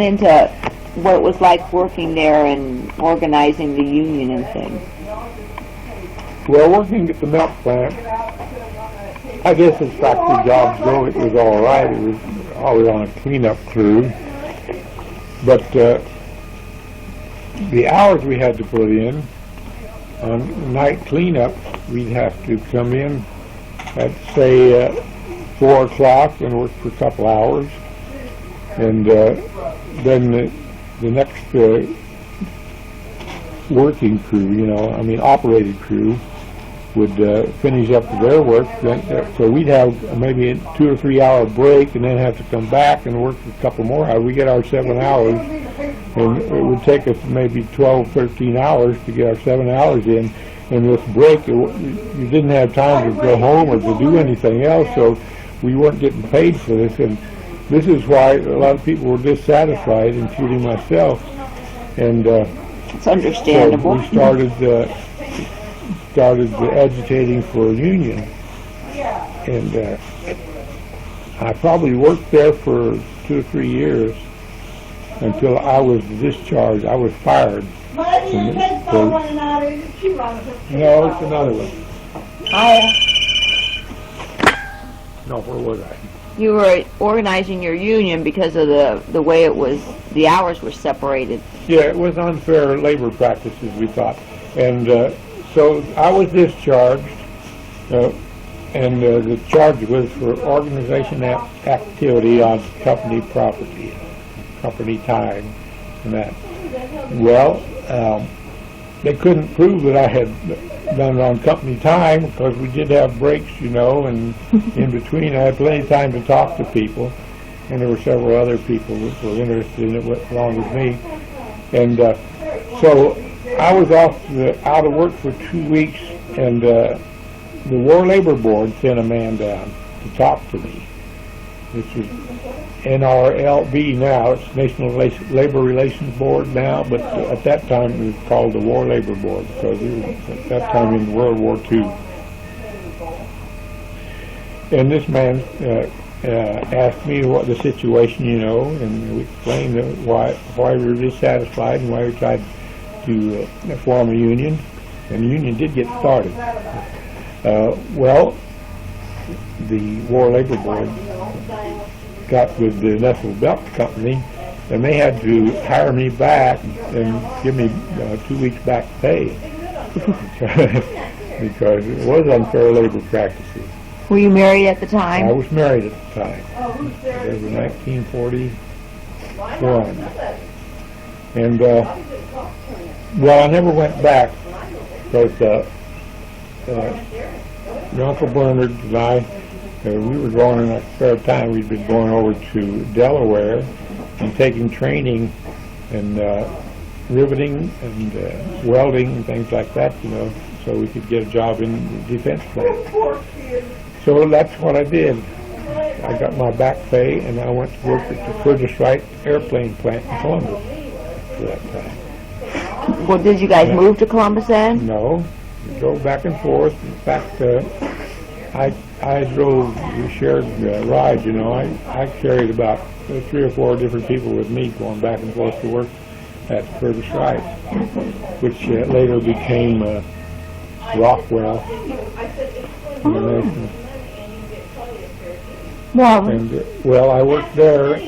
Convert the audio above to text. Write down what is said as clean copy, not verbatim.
into what it was like working there and organizing the union and things. Well, working at the milk plant, I guess as factory jobs go, it was all right. It was always on a cleanup crew. But the hours we had to put in, on night cleanup, we'd have to come in at, say, 4 o'clock and work for a couple hours. And then the next working crew, operated crew, would finish up their work. So we'd have maybe a 2 or 3 hour break and then have to come back and work a couple more hours. We get our 7 hours, and it would take us maybe 12, 13 hours to get our 7 hours in. And with break, you didn't have time to go home or to do anything else, so we weren't getting paid for this. And this is why a lot of people were dissatisfied, including myself. And it's understandable. So we started agitating for a union, and I probably worked there for 2 or 3 years until I was discharged. I was fired. No, it's another one. No, where was I? You were organizing your union because of the way it was, the hours were separated. Yeah, it was unfair labor practices, we thought. And so I was discharged, and the charge was for organization activity on company property, company time, and that. Well, they couldn't prove that I had done it on company time because we did have breaks, and in between I had plenty of time to talk to people, and there were several other people that were interested in it along with me. And so I was out of work for 2 weeks, and the War Labor Board sent a man down to talk to me. This is NRLB now. It's National Labor Relations Board now, but at that time it was called the War Labor Board because we were at that time in World War II. And this man asked me what the situation, and we explained why we were dissatisfied and why we tried to form a union, and the union did get started. Well, the War Labor Board got with the Nestle Belt Company, and they had to hire me back and give me 2 weeks back pay because it was unfair labor practices. Were you married at the time? I was married at the time. It was 1941. And, well, I never went back because your Uncle Bernard and I, we were going in our spare time. We'd been going over to Delaware and taking training and riveting and welding and things like that, so we could get a job in the defense plant. So that's what I did. I got my back pay, and I went to work at the Curtiss-Wright airplane plant in Columbus for that time. Well, did you guys move to Columbus then? No, we drove back and forth. In fact, I drove the shared rides, I carried about 3 or 4 different people with me going back and forth to work at Curtiss-Wright, which later became Rockwell International. Well, And, I worked there